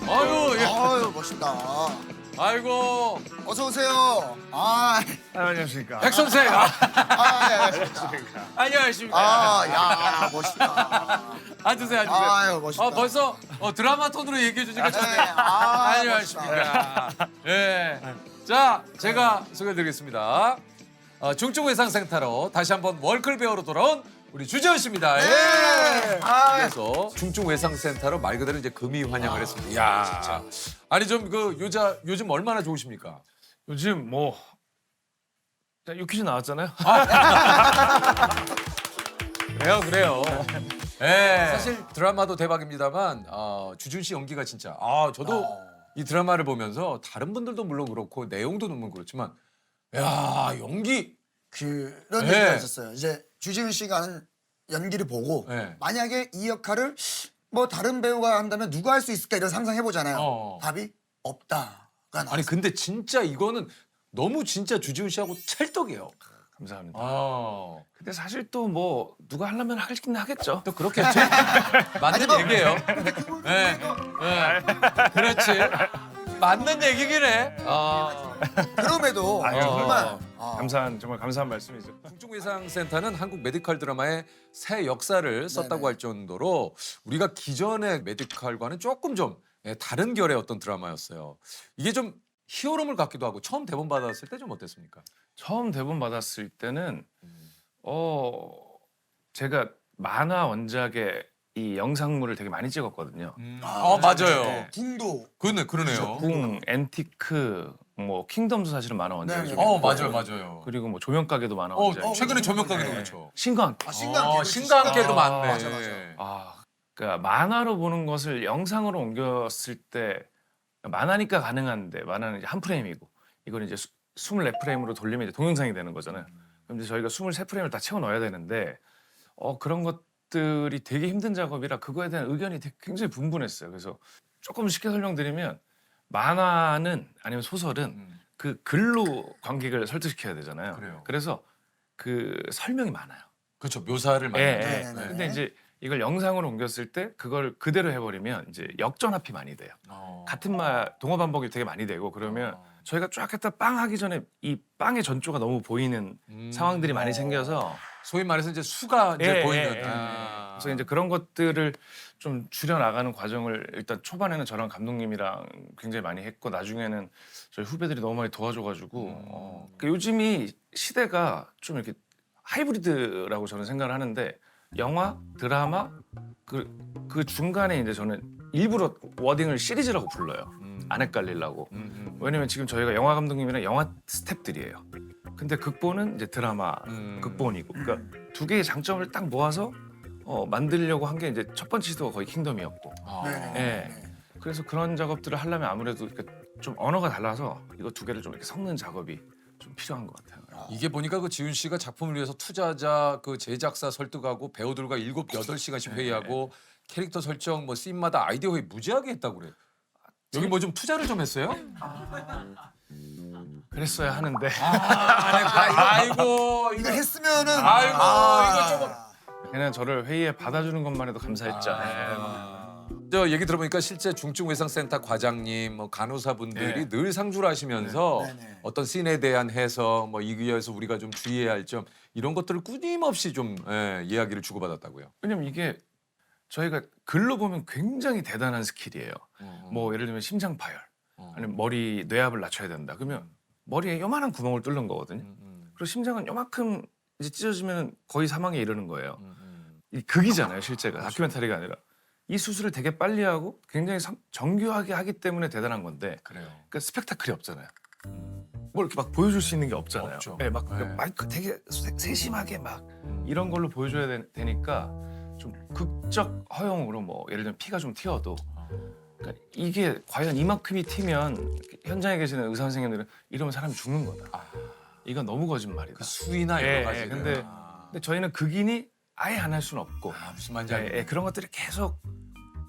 아유, 예. 아유 멋있다. 아이고, 어서 오세요. 아, 안녕하십니까. 백 선생. 아, 안녕하십니까. 야 멋있다. 앉으세요, 앉으세요. 아유, 멋있다. 벌써 드라마 톤으로 얘기해 주니까 좋네요. 네, 아, 안녕하십니까. 예. 자, 제가 소개해드리겠습니다. 중증외상센터로 다시 한번 월클 배우로 돌아온 우리 주재원 씨입니다. 예. 그래서 중증외상센터로 말 그대로 이제 금이 환영을 했습니다. 이야, 진짜. 아니 좀 그 요즘 얼마나 좋으십니까? 요즘 뭐 유퀴즈 나왔잖아요. 그래요. 예. 사실 드라마도 대박입니다만 주준 씨 연기가 진짜 저도 이 드라마를 보면서 다른 분들도 물론 그렇고 내용도 너무 그렇지만 야 연기 그런 네. 얘기가 있었어요. 이제 주지훈 씨가 하는 연기를 보고 네. 만약에 이 역할을 뭐 다른 배우가 한다면 누가 할 수 있을까 이런 상상해 보잖아요. 답이 없다가 나왔어요. 아니 근데 진짜 이거는 너무 진짜 주지훈 씨하고 찰떡이에요. 감사합니다. 근데 사실 또 뭐 누가 하려면 하긴 하겠죠. 또 그렇겠죠. 맞는 얘기예요. 네. 그렇지. 맞는 얘기긴 해. 그럼에도 아유, 정말 정말 감사한 말씀이죠. 중증외상센터는 한국 메디컬 드라마의 새 역사를 썼다고 네네. 할 정도로 우리가 기존의 메디컬과는 조금 좀 다른 결의 어떤 드라마였어요. 이게 좀 히어로물 같기도 하고 처음 대본 받았을 때 좀 어땠습니까? 처음 대본 받았을 때는 제가 만화 원작의 이 영상물을 되게 많이 찍었거든요. 맞아요. 궁도 그러네요. 궁, 앤티크, 뭐 킹덤도 사실은 만화 원작이고. 네네. 맞아요. 그리고 뭐 조명가게도 만화 원작. 최근에 조명가게도 네. 그렇죠. 신과 함께. 신과 함께도 많네. 맞아. 그러니까 만화로 보는 것을 영상으로 옮겼을 때 만화니까 가능한데 만화는 이제 한 프레임이고 이걸 이제 24프레임으로 돌리면 이제 동영상이 되는 거잖아요. 그럼 이제 저희가 23프레임을 다 채워 넣어야 되는데 그런 것들이 되게 힘든 작업이라 그거에 대한 의견이 굉장히 분분했어요. 그래서 조금 쉽게 설명드리면 만화는 아니면 소설은 그 글로 관객을 설득시켜야 되잖아요. 그래요. 그래서 그 설명이 많아요. 그렇죠. 묘사를 많이. 예, 하죠. 예. 네네네. 근데 이제 이걸 영상으로 옮겼을 때 그걸 그대로 해버리면 이제 역전합이 많이 돼요. 같은 말 동어 반복이 되게 많이 되고 그러면 저희가 쫙 했다 빵 하기 전에 이 빵의 전조가 너무 보이는 상황들이 많이 생겨서 소위 말해서 이제 수가 이제 예, 보이는. 예, 예. 그래서 이제 그런 것들을 좀 줄여 나가는 과정을 일단 초반에는 저랑 감독님이랑 굉장히 많이 했고 나중에는 저희 후배들이 너무 많이 도와줘가지고 그러니까 요즘이 시대가 좀 이렇게 하이브리드라고 저는 생각을 하는데 영화, 드라마 그 중간에 이제 저는 일부러 워딩을 시리즈라고 불러요. 안 헷갈리려고. 왜냐면 지금 저희가 영화 감독님이랑 영화 스탭들이에요. 근데 극본은 이제 드라마 극본이고, 그러니까 두 개의 장점을 딱 모아서 만들려고 한 게 이제 첫 번째 시도가 거의 킹덤이었고. 예. 그래서 그런 작업들을 하려면 아무래도 좀 언어가 달라서 이거 두 개를 좀 이렇게 섞는 작업이 좀 필요한 것 같아요. 이게 보니까 그 지훈 씨가 작품을 위해서 투자자, 그 제작사 설득하고 배우들과 7-8시간씩 회의하고 캐릭터 설정, 뭐 씬마다 아이디어 회의 무지하게 했다고 그래요. 여기 뭐 좀 투자를 좀 했어요? 그랬어야 하는데. 아이고 이거 했으면은 이거 조금. 그냥 저를 회의에 받아주는 것만 해도 감사했죠. 저 얘기 들어보니까 실제 중증외상센터 과장님, 뭐 간호사분들이 네. 늘 상주를 하시면서 네네. 어떤 씬에 대한 해석, 뭐 이거에서 우리가 좀 주의해야 할 점 이런 것들을 끊임없이 좀 이야기를 주고받았다고요. 왜냐면 이게 저희가 글로 보면 굉장히 대단한 스킬이에요. 뭐 예를 들면 심장 파열, 아니면 머리 뇌압을 낮춰야 된다. 그러면 머리에 요만한 구멍을 뚫는 거거든요. 그리고 심장은 요만큼 이제 찢어지면 거의 사망에 이르는 거예요. 이 극이잖아요, 실제가. 다큐멘터리가 아니라. 이 수술을 되게 빨리 하고 굉장히 정교하게 하기 때문에 대단한 건데 그래요. 그러니까 스펙타클이 없잖아요. 뭘 이렇게 막 보여줄 수 있는 게 없잖아요. 없죠. 네, 막 네. 마이크 되게 세심하게 막 이런 걸로 보여줘야 되니까 좀 극적 허용으로 뭐 예를 들면 피가 좀 튀어도 그러니까 이게 과연 이만큼이 튀면 현장에 계시는 의사 선생님들은 이러면 사람이 죽는 거다. 이건 너무 거짓말이다. 그 수위나 예, 여러 가지. 예, 근데 저희는 극인이 아예 안 할 수는 없고 무슨 말인지 예, 알겠네. 예, 그런 것들이 계속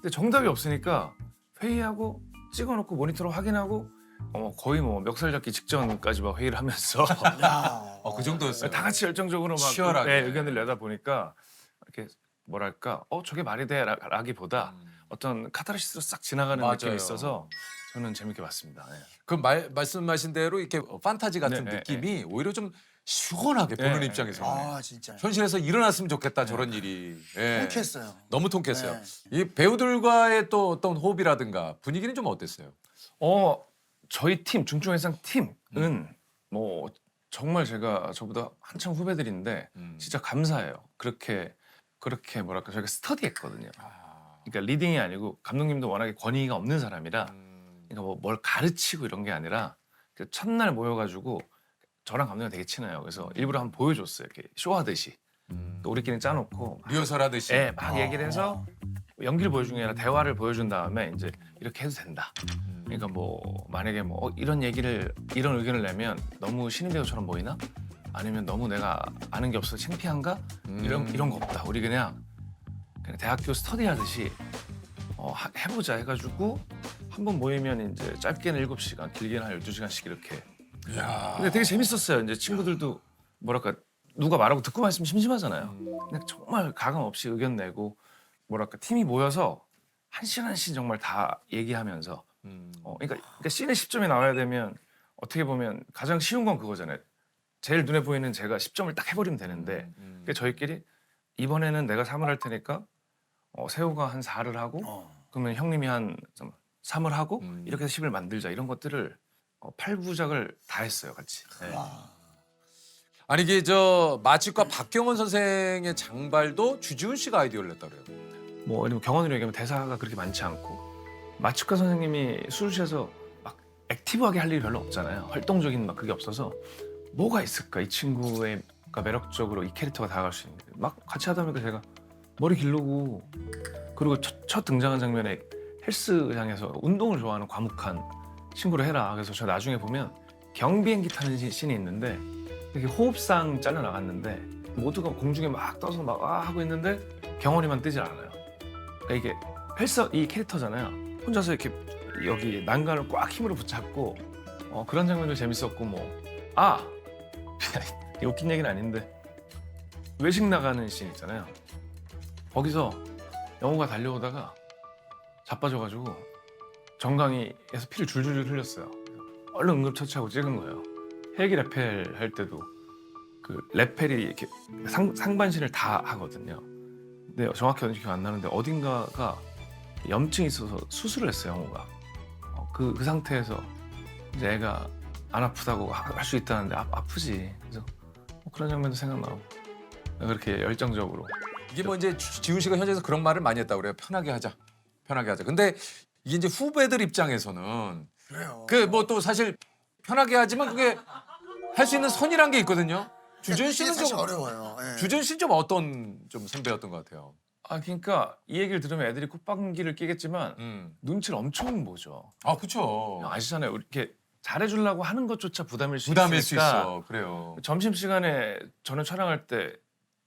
근데 정답이 없으니까 회의하고 찍어놓고 모니터로 확인하고 거의 뭐 멱살 잡기 직전까지 막 회의를 하면서 그 정도였어요. 다 같이 열정적으로 막 치열하게. 예, 의견을 내다 보니까 이렇게 뭐랄까 저게 말이 돼라기보다 어떤 카타르시스로 싹 지나가는 맞아요. 느낌이 있어서 저는 재밌게 봤습니다. 네. 그 말씀하신 대로 이렇게 판타지 같은 네, 네, 느낌이 오히려 좀 시원하게 보는 네, 입장에서 아 진짜 현실에서 일어났으면 좋겠다 저런 일이. 예. 통쾌했어요. 너무 통쾌했어요. 네. 이 배우들과의 또 어떤 호흡이라든가 분위기는 좀 어땠어요? 저희 팀 중증외상 팀은 뭐 정말 저보다 한참 후배들인데 진짜 감사해요. 그렇게 뭐랄까 저희가 스터디했거든요. 그러니까 리딩이 아니고 감독님도 워낙에 권위가 없는 사람이라 그러니까 뭐 뭘 가르치고 이런 게 아니라 그 첫날 모여가지고 저랑 감독님 되게 친해요. 그래서 일부러 한번 보여줬어요. 이렇게 쇼하듯이 또 우리끼리 짜놓고 리허설 하듯이. 예, 막 얘기를 해서 연기를 보여준 게 아니라 대화를 보여준 다음에 이제 이렇게 해도 된다. 그러니까 뭐 만약에 뭐 이런 의견을 내면 너무 신인 배우처럼 보이나? 아니면 너무 내가 아는 게 없어서 창피한가? 이런 거 없다. 우리 그냥 대학교 스터디 하듯이 해보자 해가지고 한 번 모이면 이제 짧게는 7시간, 길게는 한 12시간씩 이렇게. 근데 되게 재밌었어요. 이제 친구들도 뭐랄까 누가 말하고 듣고만 있으면 심심하잖아요. 그냥 정말 가감 없이 의견 내고 뭐랄까 팀이 모여서 한 씬 한 씬 정말 다 얘기하면서 그러니까 씬에 10점이 나와야 되면 어떻게 보면 가장 쉬운 건 그거잖아요. 제일 눈에 보이는 제가 10점을 딱 해버리면 되는데 그러니까 저희끼리 이번에는 내가 3을 할 테니까 세호가 한 4를 하고 그러면 형님이 한 3을 하고 이렇게 해서 10을 만들자 이런 것들을 8부작을 다 했어요 같이. 네. 아니 이게 저 마치과 박경원 선생의 장발도 주지훈 씨가 아이디어를 냈다 그래요. 뭐 아니면 경원으로 얘기하면 대사가 그렇게 많지 않고 마취과 선생님이 수술실에서 막 액티브하게 할 일이 별로 없잖아요. 활동적인 막 그게 없어서 뭐가 있을까 이 친구가 매력적으로 이 캐릭터가 다가갈 수 있는 게. 막 같이 하다 보니까 제가 머리 기르고 그리고 첫 등장한 장면에 헬스장에서 운동을 좋아하는 과묵한 친구를 해라. 그래서 저 나중에 보면 경비행기 타는 씬이 있는데 이렇게 호흡상 잘려 나갔는데 모두가 공중에 막 떠서 막 하고 있는데 경원이만 뜨질 않아요. 그러니까 이게 이 캐릭터잖아요. 혼자서 이렇게 여기 난간을 꽉 힘으로 붙잡고 그런 장면도 재밌었고 이게 웃긴 얘기는 아닌데 외식 나가는 씬 있잖아요. 거기서 영호가 달려오다가 자빠져가지고 정강이에서 피를 줄줄줄 흘렸어요. 얼른 응급처치하고 찍은 거예요. 헬기 레펠 할 때도 그 레펠이 이렇게 상반신을 다 하거든요. 근데 정확히 어딘지 기억 안 나는데 어딘가가 염증이 있어서 수술을 했어요, 영호가. 그 상태에서 이제 애가 안 아프다고 할 수 있다는데 아프지. 그래서 그런 장면도 생각나고 그렇게 열정적으로. 이게 뭐 이제 지훈 씨가 현장에서 그런 말을 많이 했다고 그래요. 편하게 하자. 근데 이게 이제 후배들 입장에서는 그래요. 그 뭐 또 사실 편하게 하지만 그게 할 수 있는 선이란 게 있거든요. 주지훈 씨는 사실 좀 어려워요. 예. 주지훈 씨는 좀 어떤 좀 선배였던 것 같아요. 그러니까 이 얘기를 들으면 애들이 콧방귀를 끼겠지만 눈치를 엄청 보죠. 아 그렇죠. 아시잖아요. 이렇게 잘해주려고 하는 것조차 부담일 수 부담일 수 있으니까 있어. 그래요. 점심시간에 저는 촬영할 때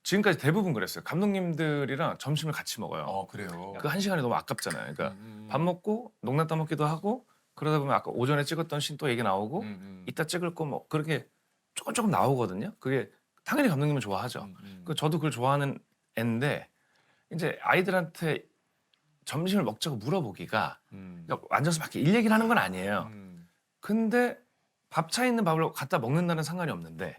지금까지 대부분 그랬어요. 감독님들이랑 점심을 같이 먹어요. 그래요. 그 한 시간이 너무 아깝잖아요. 그러니까 밥 먹고 농담 따먹기도 하고 그러다 보면 아까 오전에 찍었던 씬 또 얘기 나오고 이따 찍을 거 뭐 그렇게 조금 나오거든요. 그게 당연히 감독님은 좋아하죠. 저도 그걸 좋아하는 애인데 이제 아이들한테 점심을 먹자고 물어보기가 그러니까 앉아서 밖에 일 얘기를 하는 건 아니에요. 근데 밥 차 있는 밥을 갖다 먹는다는 상관이 없는데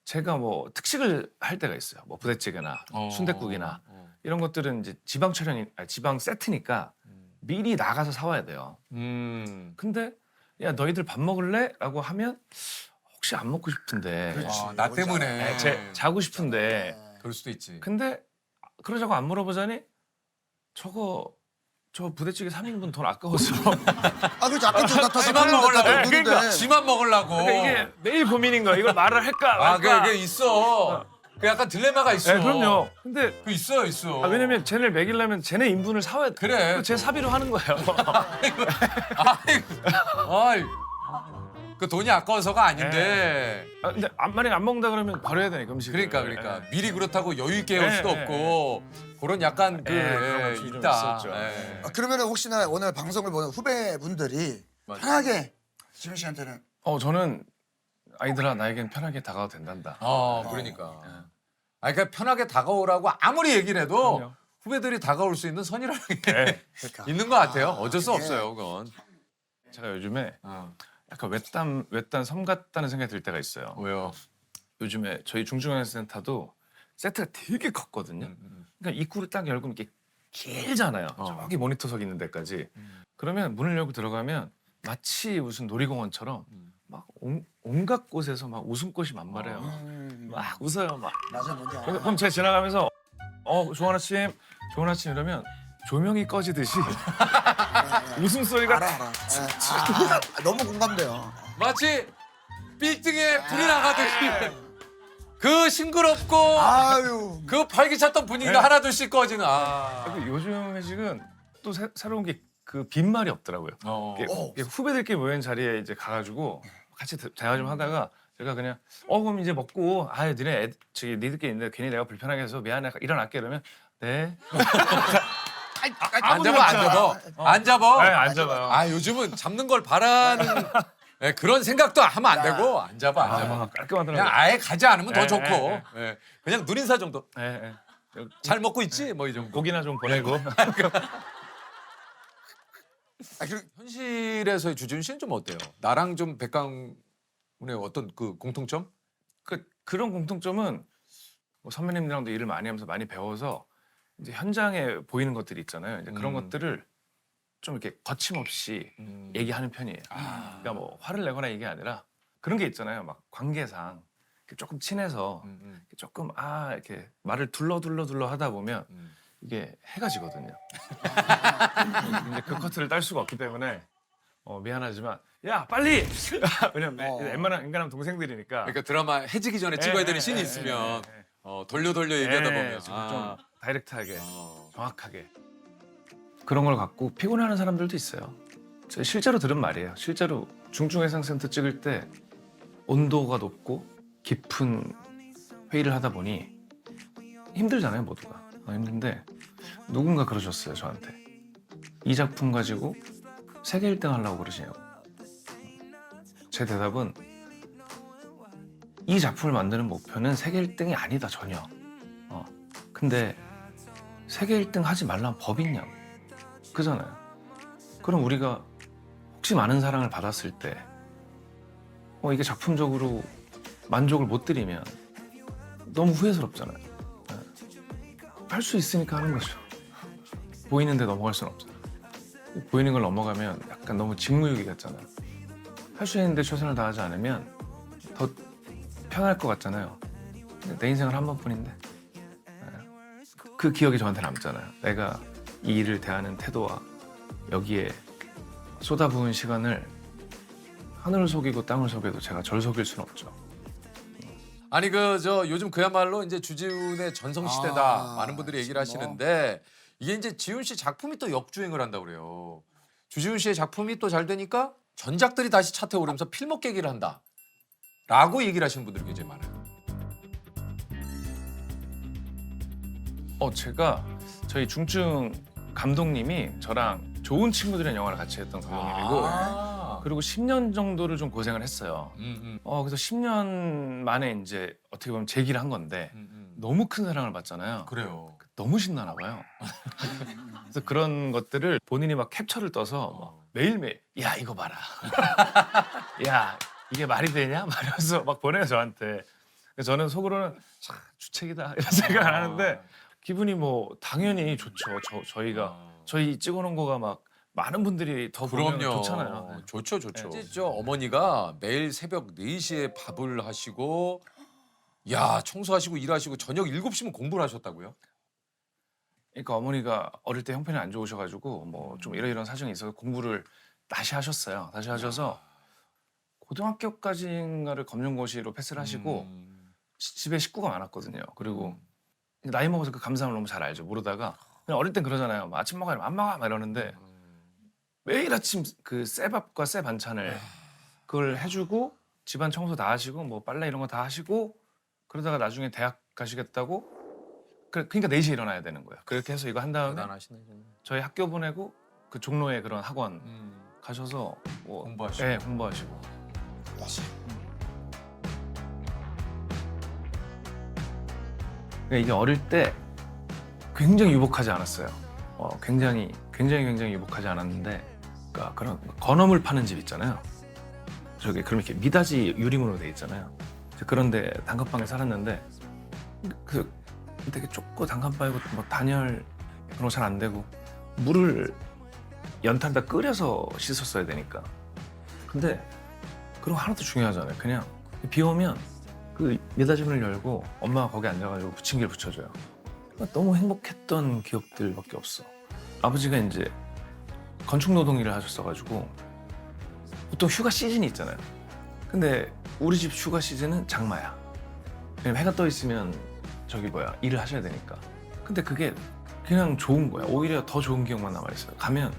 제가 뭐 특식을 할 때가 있어요. 뭐 부대찌개나 순댓국이나 이런 것들은 이제 지방 세트니까 미리 나가서 사와야 돼요. 근데 야 너희들 밥 먹을래? 라고 하면 혹시 안 먹고 싶은데 그렇지. 나 때문에. 자고 싶은데 그럴 수도 있지. 근데 그러자고 안 물어보자니 저 부대찌개 3인분 돈 아까워서 그렇지. 아까 좀 나타서 지만 먹으려고. 그러니까. 지만 먹으려고. 그러니까 이게 매일 고민인 거야. 이걸 말을 할까 말까. 그게 있어. 그 약간 딜레마가 있어. 네, 그럼요. 근데 그 있어. 왜냐면 쟤네를 먹이려면 쟤네 인분을 사와야 돼. 그래. 제 사비로 하는 거예요. 아이. 그 돈이 아까워서가 아닌데. 근데 만약에 안 먹는다 그러면 버려야 되니까 음식을. 그러니까 미리 그렇다고 여유 있게 올 수도 없고 그런 약간 그런 것들이 좀 있다. 있었죠. 그러면 혹시나 오늘 방송을 보는 후배분들이 맞아. 편하게 지훈 씨한테는 저는 아이들아 나에겐 편하게 다가도 된단다. 그러니까. 그러니까 편하게 다가오라고 아무리 얘기를 해도 그럼요. 후배들이 다가올 수 있는 선이라는 게 네. 그러니까. 있는 것 같아요. 어쩔 수 예. 없어요, 그건. 제가 요즘에 어. 약간 외딴 섬 같다는 생각이 들 때가 있어요. 왜요? 요즘에 저희 중증영양센터도 세트가 되게 컸거든요. 그러니까 입구를 딱 열고 이렇게 길잖아요. 저기 모니터석 있는 데까지. 그러면 문을 열고 들어가면 마치 무슨 놀이공원처럼 막 온갖 곳에서 막 웃음꽃이 만발해요. 막 웃어요, 막. 맞아 뭔지 알아. 그럼 제가 지나가면서 좋은 아침 이러면 조명이 꺼지듯이 웃음소리가 알아. 너무 공감돼요. 마치 빌딩에 불이 나가듯이 그 싱그럽고 아유. 그 활기찼던 분위기가 네. 하나둘씩 꺼지는. 아. 요즘 회식은 또 새로운 게 그 빈말이 없더라고요. 이게 후배들끼리 모인 자리에 이제 가가지고 같이 대화 좀 하다가 제가 그냥 그럼 이제 먹고 니들끼리 있는데 괜히 내가 불편하게 해서 미안해 일어날게 이러면 네. 안 잡아, 안 잡아. 안 잡아. 네, 안 잡아요. 아, 요즘은 잡는 걸 바라는 예, 그런 생각도 하면 안 되고 안 잡아, 안 잡아. 깔끔하더라고요. 그냥 아예 가지 않으면 더 예, 좋고. 예, 예. 그냥 누린사 정도. 예. 잘 먹고 있지? 뭐 이 정도. 고기나 좀 보내고. 현실에서의 주지훈 씨는 좀 어때요? 나랑 좀 백강훈의 어떤 그 공통점? 그런 공통점은 뭐 선배님들랑도 일을 많이 하면서 많이 배워서 이제 현장에 보이는 것들이 있잖아요. 이제 그런 것들을 좀 이렇게 거침없이 얘기하는 편이에요. 그러니까 뭐 화를 내거나 이게 아니라 그런 게 있잖아요. 막 관계상 이렇게 조금 친해서 조금 이렇게 말을 둘러 하다 보면 이게 해가 지거든요. 근데 그 커트를 딸 수가 없기 때문에 미안하지만 야 빨리 왜냐면 웬만한 동생들이니까. 그러니까 드라마 해지기 전에 찍어야 되는 씬이 있으면 돌려 얘기하다 보면 좀 다이렉트하게 정확하게 그런 걸 갖고 피곤해하는 사람들도 있어요. 제가 실제로 들은 말이에요. 실제로 중증외상센터 찍을 때 온도가 높고 깊은 회의를 하다 보니 힘들잖아요, 모두가. 힘든데 누군가 그러셨어요, 저한테. 이 작품 가지고 세계 1등 하려고 그러시냐고. 제 대답은 이 작품을 만드는 목표는 세계 1등이 아니다, 전혀. 근데 세계 1등 하지 말라는 법이 있냐고. 그잖아요. 그럼 우리가 혹시 많은 사랑을 받았을 때 이게 작품적으로 만족을 못 드리면 너무 후회스럽잖아요. 할 수 있으니까 하는 거죠. 보이는데 넘어갈 수는 없잖아요. 보이는 걸 넘어가면 약간 너무 직무유기 같잖아요. 할 수 있는데 최선을 다하지 않으면 더 편할 것 같잖아요. 근데 내 인생은 한 번뿐인데 그 기억이 저한테 남잖아요. 내가 이 일을 대하는 태도와 여기에 쏟아부은 시간을 하늘을 속이고 땅을 속여도 제가 절 속일 수는 없죠. 아니 요즘 그야말로 이제 주지훈의 전성 시대다 많은 분들이 얘기를 하시는데 이게 이제 지훈 씨 작품이 또 역주행을 한다고 그래요. 주지훈 씨의 작품이 또 잘 되니까 전작들이 다시 차트에 오르면서 필목 깨기를 한다라고 얘기를 하시는 분들이 굉장히 많아요. 제가 저희 중증 감독님이 저랑 좋은 친구들이라는 영화를 같이 했던 감독님이고 그리고 10년 정도를 좀 고생을 했어요. 그래서 10년 만에 이제 어떻게 보면 재기를 한 건데 너무 큰 사랑을 받잖아요. 그래요. 너무 신나나 봐요. 그래서 그런 것들을 본인이 막 캡처를 떠서 막 매일매일 야 이거 봐라. 야 이게 말이 되냐? 말하면서 막 보내요 저한테. 그래서 저는 속으로는 참 주책이다 이런 생각을 하는데 기분이 뭐 당연히 좋죠. 저희 찍어놓은 거가 막 많은 분들이 더 보면 그럼요. 좋잖아요. 좋죠. 이제 어머니가 매일 새벽 4시에 밥을 하시고 청소하시고 일하시고 저녁 7시면 공부를 하셨다고요? 그러니까 어머니가 어릴 때 형편이 안 좋으셔가지고 뭐 좀 이런 사정이 있어서 공부를 다시 하셨어요. 다시 하셔서 고등학교까지인가를 검정고시로 패스를 하시고 집에 식구가 많았거든요. 그리고 나이 먹어서 그 감사함을 너무 잘 알죠. 모르다가 그냥 어릴 땐 그러잖아요. 막 아침 먹어야 안 먹어 막 이러는데 매일 아침 그 쌀밥과 쌀 반찬을 그걸 해주고 집안 청소 다 하시고 뭐 빨래 이런 거 다 하시고 그러다가 나중에 대학 가시겠다고 그러니까 4시에 일어나야 되는 거예요. 그렇게 해서 이거 한 다음에 대단하시네. 저희 학교 보내고 그 종로에 그런 학원 가셔서 뭐 공부하시고. 네, 공부하시고. 그러니까 이게 어릴 때 굉장히 유복하지 않았어요. 굉장히 유복하지 않았는데, 그러니까 그런 건어물 파는 집 있잖아요. 저기 그럼 이렇게 미닫이 유리문으로 돼 있잖아요. 그런데 단칸방에 살았는데 그 되게 좁고 단칸방이고 뭐 단열 그런 거 잘 안 되고 물을 연탄에다 끓여서 씻었어야 되니까. 근데 그런 거 하나도 중요하잖아요. 그냥 비 오면 그 미닫이 문을 열고 엄마가 거기 앉아가지고 부침개를 부쳐줘요. 그러니까 너무 행복했던 기억들밖에 없어. 아버지가 이제 건축 노동 일을 하셨어가지고 보통 휴가 시즌이 있잖아요. 근데 우리 집 휴가 시즌은 장마야. 왜냐면 해가 떠 있으면 일을 하셔야 되니까. 근데 그게 그냥 좋은 거야. 오히려 더 좋은 기억만 남아 있어요. 가면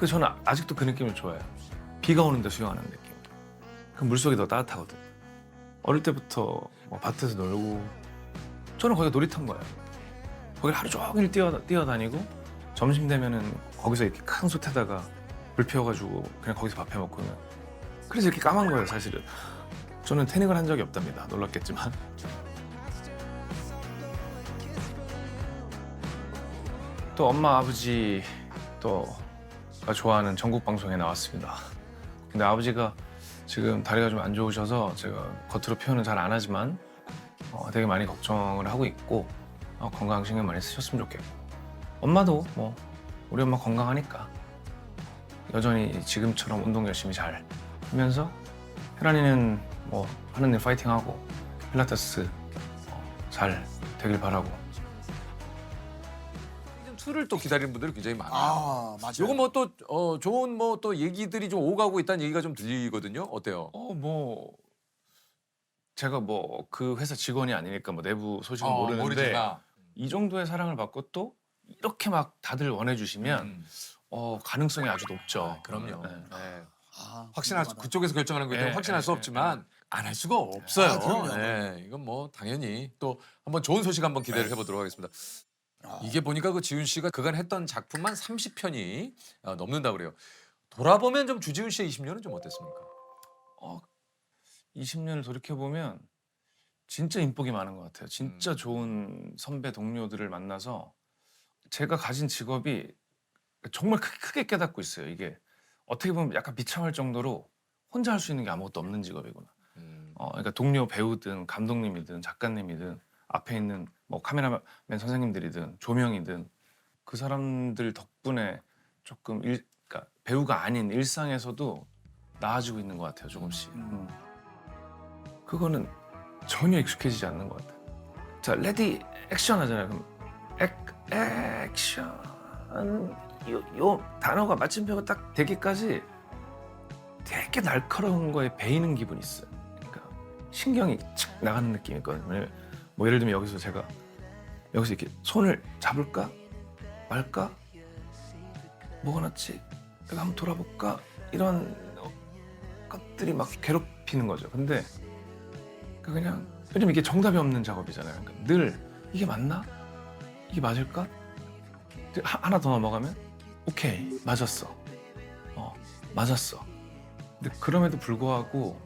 저는 아직도 그 느낌을 좋아해요. 비가 오는데 수영하는 느낌. 그 물속이 더 따뜻하거든. 어릴 때부터 뭐 밭에서 놀고 저는 거기가 놀이터인 거예요. 거기를 하루 종일 뛰어다니고 점심 되면은 거기서 이렇게 큰 솥에다가 불 피워가지고 그냥 거기서 밥 해 먹고 그래서 이렇게 까만 거예요, 사실은. 저는 태닝을 한 적이 없답니다. 놀랍겠지만. 또 엄마 아버지 또가 좋아하는 전국 방송에 나왔습니다. 근데 아버지가 지금 다리가 좀 안 좋으셔서 제가 겉으로 표현은 잘 안 하지만 되게 많이 걱정을 하고 있고 건강 신경 많이 쓰셨으면 좋겠고, 엄마도 뭐 우리 엄마 건강하니까 여전히 지금처럼 운동 열심히 잘 하면서 혜란이는 뭐 하는 일 파이팅하고 필라테스 잘 되길 바라고. 시즌 2를 또 기다리는 분들이 굉장히 많아요. 아, 맞아요. 요거 뭐 또 좋은 뭐 또 얘기들이 좀 오가고 있다는 얘기가 좀 들리거든요. 어때요? 뭐 제가 뭐 그 회사 직원이 아니니까 뭐 내부 소식은 모르는데 모르지만. 이 정도의 사랑을 받고 또 이렇게 막 다들 원해주시면 가능성이 아주 높죠. 아, 그럼요. 네. 네. 아, 확신할 수, 궁금하다. 그쪽에서 결정하는 거기 때문에 네, 확신할 수 네, 없지만 안 할 수가 없어요. 아, 그럼요. 네, 이건 뭐 당연히 또 한번 좋은 소식 한번 기대를 해보도록 하겠습니다. 이게 보니까 그 지훈 씨가 그간 했던 작품만 30편이 넘는다 그래요. 돌아보면 좀 주지훈 씨의 20년은 좀 어땠습니까? 20년을 돌이켜보면 진짜 인복이 많은 것 같아요. 진짜 좋은 선배 동료들을 만나서 제가 가진 직업이 정말 크게 깨닫고 있어요. 이게 어떻게 보면 약간 비참할 정도로 혼자 할 수 있는 게 아무것도 없는 직업이구나. 그러니까 동료 배우든 감독님이든 작가님이든 앞에 있는 뭐 카메라맨 선생님들이든 조명이든 그 사람들 덕분에 조금 그러니까 배우가 아닌 일상에서도 나아지고 있는 것 같아요. 조금씩. 그거는 전혀 익숙해지지 않는 것 같아요. 자, 레디 액션 하잖아요. 그럼 액션 요 단어가 마침표가 딱 되기까지 되게 날카로운 거에 베이는 기분이 있어요. 그러니까 신경이 착 나가는 느낌이 있거든요. 뭐 예를 들면 여기서 이렇게 손을 잡을까 말까, 뭐가 낫지, 내가 한번 돌아볼까, 이런 것들이 막 괴롭히는 거죠. 근데 그냥 왜냐면 이게 정답이 없는 작업이잖아요. 그러니까 늘 이게 맞나? 이게 맞을까? 하나 더 넘어가면 오케이, 맞았어. 맞았어. 근데 그럼에도 불구하고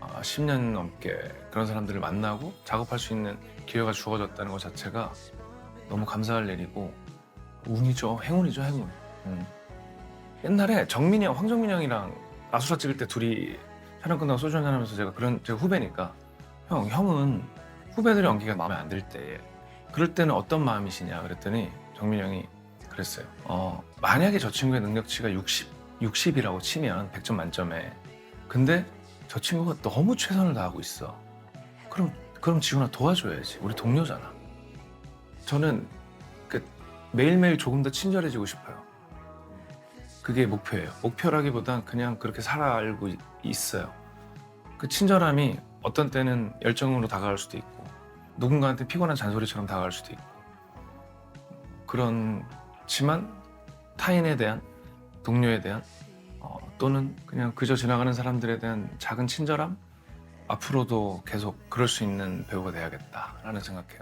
10년 넘게 그런 사람들을 만나고 작업할 수 있는 기회가 주어졌다는 것 자체가 너무 감사할 일이고 운이죠. 행운이죠, 행운. 옛날에 정민이 형, 황정민 형이랑 아수라 찍을 때 둘이 촬영 끝나고 소주 한잔 하면서 제가 후배니까 형은 후배들의 연기가 마음에 안 들 때 그럴 때는 어떤 마음이시냐 그랬더니 정민이 형이 그랬어요. 만약에 저 친구의 능력치가 60이라고 치면 100점 만점에, 근데 저 친구가 너무 최선을 다하고 있어. 그럼 지훈아 도와줘야지. 우리 동료잖아. 저는 매일매일 조금 더 친절해지고 싶어요. 그게 목표예요. 목표라기보단 그냥 그렇게 살아알고 있어요. 그 친절함이 어떤 때는 열정으로 다가갈 수도 있고 누군가한테 피곤한 잔소리처럼 다가갈 수도 있고, 그렇지만 타인에 대한, 동료에 대한 또는 그냥 그저 지나가는 사람들에 대한 작은 친절함, 앞으로도 계속 그럴 수 있는 배우가 돼야겠다라는 생각해요.